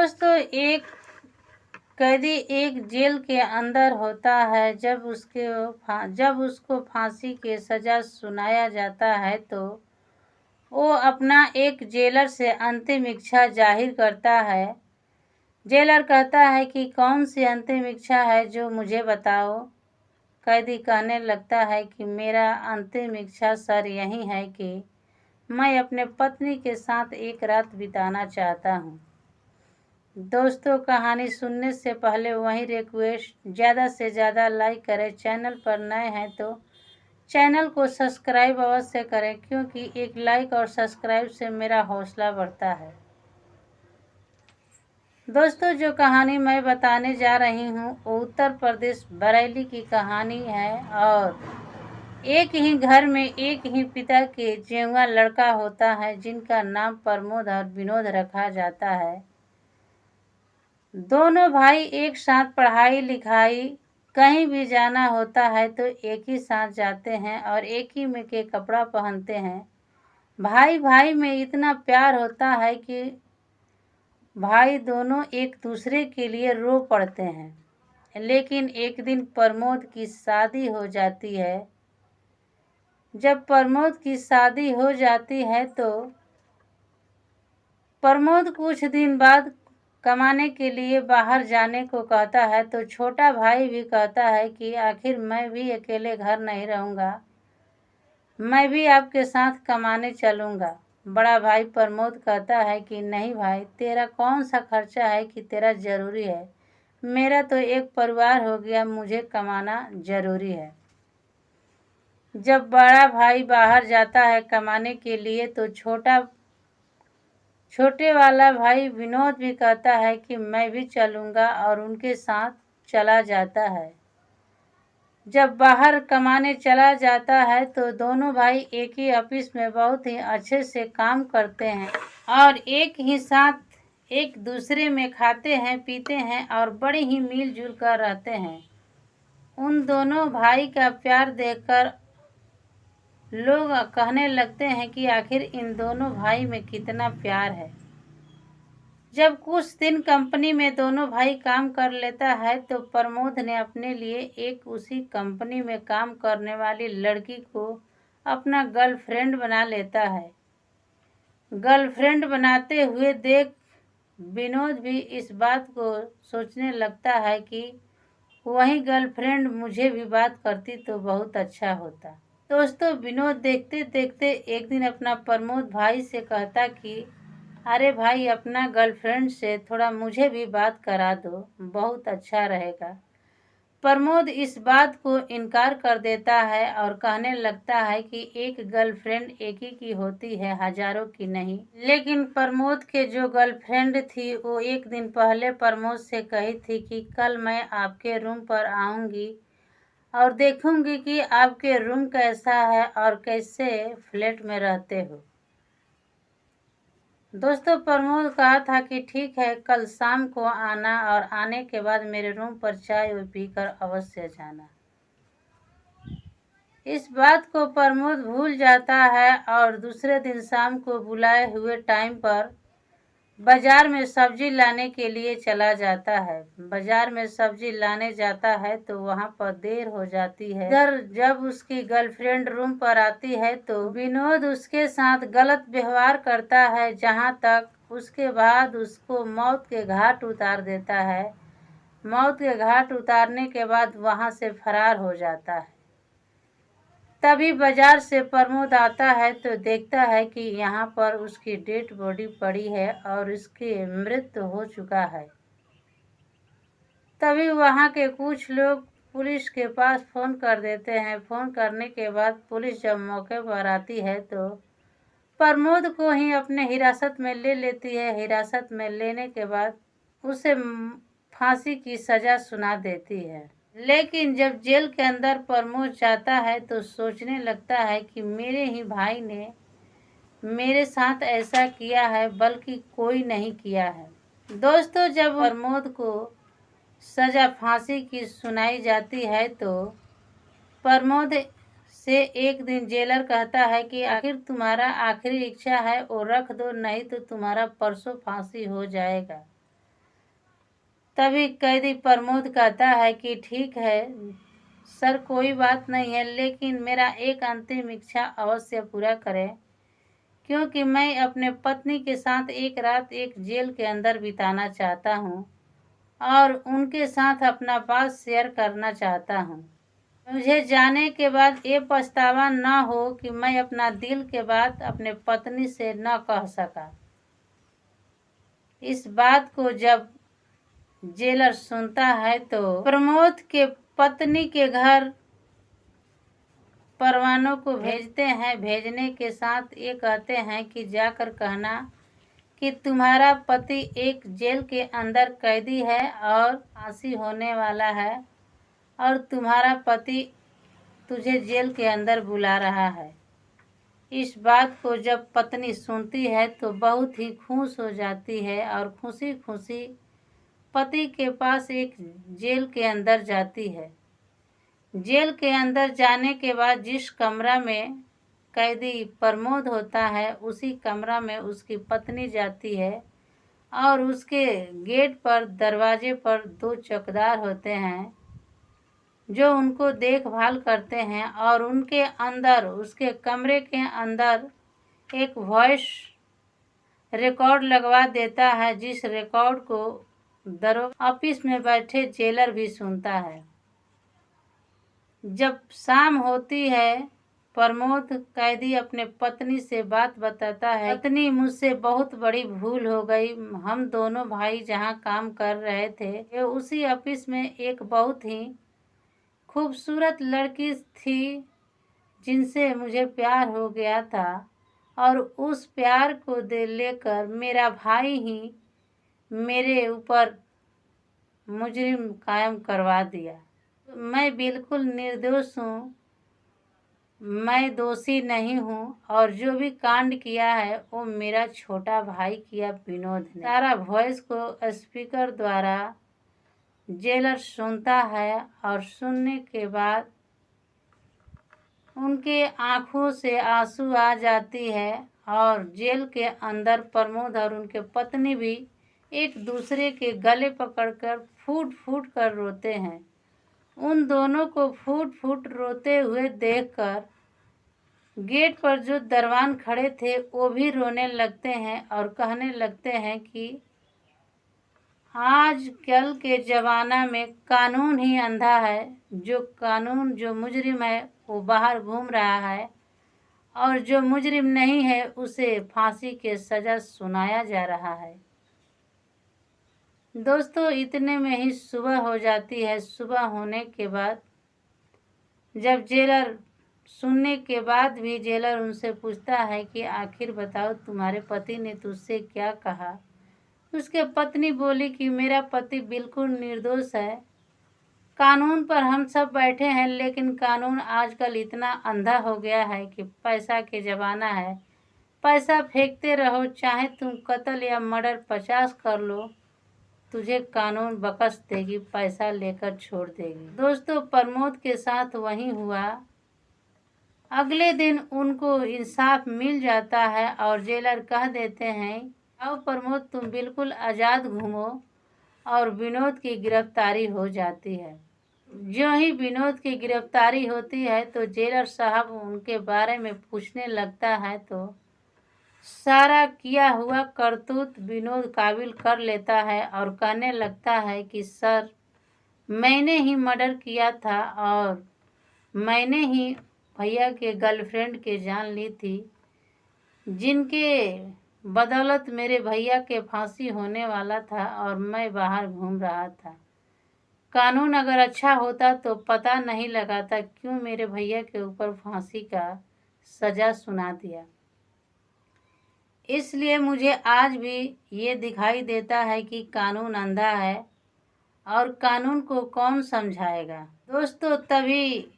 दोस्तों, एक कैदी एक जेल के अंदर होता है। जब उसको फांसी की सज़ा सुनाया जाता है तो वो अपना एक जेलर से अंतिम इच्छा जाहिर करता है। जेलर कहता है कि कौन सी अंतिम इच्छा है जो मुझे बताओ। कैदी कहने लगता है कि मेरा अंतिम इच्छा सर यही है कि मैं अपने पत्नी के साथ एक रात बिताना चाहता हूँ। दोस्तों, कहानी सुनने से पहले वही रिक्वेस्ट, ज़्यादा से ज़्यादा लाइक करें। चैनल पर नए हैं तो चैनल को सब्सक्राइब अवश्य करें, क्योंकि एक लाइक और सब्सक्राइब से मेरा हौसला बढ़ता है। दोस्तों, जो कहानी मैं बताने जा रही हूँ वो उत्तर प्रदेश बरेली की कहानी है। और एक ही घर में एक ही पिता के जेऊआ लड़का होता है जिनका नाम प्रमोद और विनोद रखा जाता है। दोनों भाई एक साथ पढ़ाई लिखाई कहीं भी जाना होता है तो एक ही साथ जाते हैं और एक ही में के कपड़ा पहनते हैं। भाई भाई में इतना प्यार होता है कि भाई दोनों एक दूसरे के लिए रो पड़ते हैं। लेकिन एक दिन प्रमोद की शादी हो जाती है। जब प्रमोद की शादी हो जाती है तो प्रमोद कुछ दिन बाद कमाने के लिए बाहर जाने को कहता है तो छोटा भाई भी कहता है कि आखिर मैं भी अकेले घर नहीं रहूँगा, मैं भी आपके साथ कमाने चलूँगा। बड़ा भाई प्रमोद कहता है कि नहीं भाई, तेरा कौन सा खर्चा है कि तेरा ज़रूरी है। मेरा तो एक परिवार हो गया, मुझे कमाना ज़रूरी है। जब बड़ा भाई बाहर जाता है कमाने के लिए तो छोटे वाला भाई विनोद भी कहता है कि मैं भी चलूँगा और उनके साथ चला जाता है। जब बाहर कमाने चला जाता है तो दोनों भाई एक ही ऑफिस में बहुत ही अच्छे से काम करते हैं और एक ही साथ एक दूसरे में खाते हैं पीते हैं और बड़े ही मिलजुल कर रहते हैं। उन दोनों भाई का प्यार देखकर लोग कहने लगते हैं कि आखिर इन दोनों भाई में कितना प्यार है। जब कुछ दिन कंपनी में दोनों भाई काम कर लेता है तो प्रमोद ने अपने लिए एक उसी कंपनी में काम करने वाली लड़की को अपना गर्लफ्रेंड बना लेता है। गर्लफ्रेंड बनाते हुए देख विनोद भी इस बात को सोचने लगता है कि वही गर्लफ्रेंड मुझे भी बात करती तो बहुत अच्छा होता। दोस्तों, विनोद देखते देखते एक दिन अपना प्रमोद भाई से कहता कि अरे भाई, अपना गर्लफ्रेंड से थोड़ा मुझे भी बात करा दो, बहुत अच्छा रहेगा। प्रमोद इस बात को इनकार कर देता है और कहने लगता है कि एक गर्लफ्रेंड एक ही की होती है, हजारों की नहीं। लेकिन प्रमोद के जो गर्लफ्रेंड थी वो एक दिन पहले प्रमोद से कही थी कि कल मैं आपके रूम पर आऊँगी और देखूँगी कि आपके रूम कैसा है और कैसे फ्लैट में रहते हो। दोस्तों, प्रमोद कहा था कि ठीक है, कल शाम को आना और आने के बाद मेरे रूम पर चाय पीकर अवश्य जाना। इस बात को प्रमोद भूल जाता है और दूसरे दिन शाम को बुलाए हुए टाइम पर बाजार में सब्जी लाने के लिए चला जाता है। बाजार में सब्जी लाने जाता है तो वहां पर देर हो जाती है। इधर जब उसकी गर्लफ्रेंड रूम पर आती है तो विनोद उसके साथ गलत व्यवहार करता है, जहां तक उसके बाद उसको मौत के घाट उतार देता है। मौत के घाट उतारने के बाद वहां से फरार हो जाता है। तभी बाजार से प्रमोद आता है तो देखता है कि यहाँ पर उसकी डेड बॉडी पड़ी है और उसकी मृत्यु हो चुका है। तभी वहाँ के कुछ लोग पुलिस के पास फ़ोन कर देते हैं। फ़ोन करने के बाद पुलिस जब मौके पर आती है तो प्रमोद को ही अपने हिरासत में ले लेती है। हिरासत में लेने के बाद उसे फांसी की सज़ा सुना देती है। लेकिन जब जेल के अंदर प्रमोद जाता है तो सोचने लगता है कि मेरे ही भाई ने मेरे साथ ऐसा किया है, बल्कि कोई नहीं किया है। दोस्तों, जब प्रमोद को सज़ा फांसी की सुनाई जाती है तो प्रमोद से एक दिन जेलर कहता है कि आखिर तुम्हारा आखिरी इच्छा है वो रख दो, नहीं तो तुम्हारा परसों फांसी हो जाएगा। तभी कैदी प्रमोद कहता है कि ठीक है सर, कोई बात नहीं है, लेकिन मेरा एक अंतिम इच्छा अवश्य पूरा करें, क्योंकि मैं अपने पत्नी के साथ एक रात एक जेल के अंदर बिताना चाहता हूँ और उनके साथ अपना बात शेयर करना चाहता हूँ। मुझे जाने के बाद ये पछतावा न हो कि मैं अपना दिल के बात अपने पत्नी से न कह सका। इस बात को जब जेलर सुनता है तो प्रमोद के पत्नी के घर परवानों को भेजते हैं। भेजने के साथ ये कहते हैं कि जाकर कहना कि तुम्हारा पति एक जेल के अंदर कैदी है और फांसी होने वाला है और तुम्हारा पति तुझे जेल के अंदर बुला रहा है। इस बात को जब पत्नी सुनती है तो बहुत ही खुश हो जाती है और खुशी खुशी पति के पास एक जेल के अंदर जाती है। जेल के अंदर जाने के बाद जिस कमरा में कैदी प्रमोद होता है उसी कमरा में उसकी पत्नी जाती है और उसके गेट पर दरवाजे पर 2 चौकीदार होते हैं जो उनको देखभाल करते हैं और उनके अंदर उसके कमरे के अंदर एक वॉइस रिकॉर्ड लगवा देता है, जिस रिकॉर्ड को दरोगा ऑफिस में बैठे जेलर भी सुनता है। जब शाम होती है प्रमोद कैदी अपने पत्नी से बात बताता है, पत्नी मुझसे बहुत बड़ी भूल हो गई। हम दोनों भाई जहाँ काम कर रहे थे उसी ऑफिस में एक बहुत ही खूबसूरत लड़की थी जिनसे मुझे प्यार हो गया था और उस प्यार को लेकर मेरा भाई ही मेरे ऊपर मुजरिम कायम करवा दिया। मैं बिल्कुल निर्दोष हूँ, मैं दोषी नहीं हूँ और जो भी कांड किया है वो मेरा छोटा भाई किया विनोद ने। सारा वॉइस को स्पीकर द्वारा जेलर सुनता है और सुनने के बाद उनके आंखों से आंसू आ जाती है और जेल के अंदर प्रमोद और उनके पत्नी भी एक दूसरे के गले पकड़कर फूट फूट कर रोते हैं। उन दोनों को फूट फूट रोते हुए देखकर गेट पर जो दरवान खड़े थे वो भी रोने लगते हैं और कहने लगते हैं कि आजकल के ज़माना में कानून ही अंधा है। जो मुजरिम है वो बाहर घूम रहा है और जो मुजरिम नहीं है उसे फांसी के सज़ा सुनाया जा रहा है। दोस्तों, इतने में ही सुबह हो जाती है। सुबह होने के बाद जब जेलर सुनने के बाद भी जेलर उनसे पूछता है कि आखिर बताओ तुम्हारे पति ने तुझसे क्या कहा। उसके पत्नी बोली कि मेरा पति बिल्कुल निर्दोष है, कानून पर हम सब बैठे हैं, लेकिन कानून आजकल इतना अंधा हो गया है कि पैसा के ज़माना है, पैसा फेंकते रहो, चाहे तुम कत्ल या मर्डर 50 कर लो, तुझे कानून बख्श देगी, पैसा लेकर छोड़ देगी। दोस्तों, प्रमोद के साथ वही हुआ। अगले दिन उनको इंसाफ मिल जाता है और जेलर कह देते हैं आओ प्रमोद तुम बिल्कुल आज़ाद घूमो और विनोद की गिरफ्तारी हो जाती है। जो ही विनोद की गिरफ्तारी होती है तो जेलर साहब उनके बारे में पूछने लगता है तो सारा किया हुआ करतूत विनोद काबिल कर लेता है और कहने लगता है कि सर, मैंने ही मर्डर किया था और मैंने ही भैया के गर्लफ्रेंड के जान ली थी, जिनके बदौलत मेरे भैया के फांसी होने वाला था और मैं बाहर घूम रहा था। कानून अगर अच्छा होता तो पता नहीं लगाता क्यों मेरे भैया के ऊपर फांसी का सज़ा सुना दिया। इसलिए मुझे आज भी ये दिखाई देता है कि कानून अंधा है और कानून को कौन समझाएगा। दोस्तों, तभी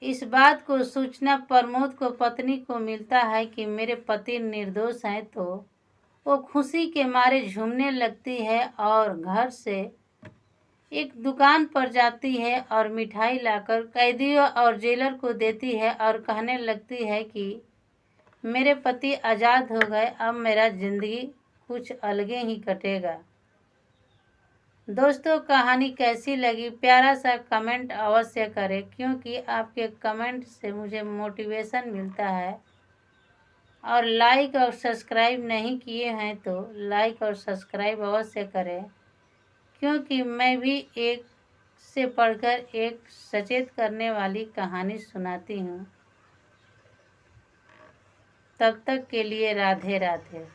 इस बात को सूचना प्रमोद को पत्नी को मिलता है कि मेरे पति निर्दोष हैं, तो वो खुशी के मारे झूमने लगती है और घर से एक दुकान पर जाती है और मिठाई लाकर कैदियों और जेलर को देती है और कहने लगती है कि मेरे पति आज़ाद हो गए, अब मेरा ज़िंदगी कुछ अलगे ही कटेगा। दोस्तों कहानी कैसी लगी प्यारा सा कमेंट अवश्य करें, क्योंकि आपके कमेंट से मुझे मोटिवेशन मिलता है। और लाइक और सब्सक्राइब नहीं किए हैं तो लाइक और सब्सक्राइब अवश्य करें, क्योंकि मैं भी एक से पढ़कर एक सचेत करने वाली कहानी सुनाती हूँ। तब तक के लिए राधे राधे।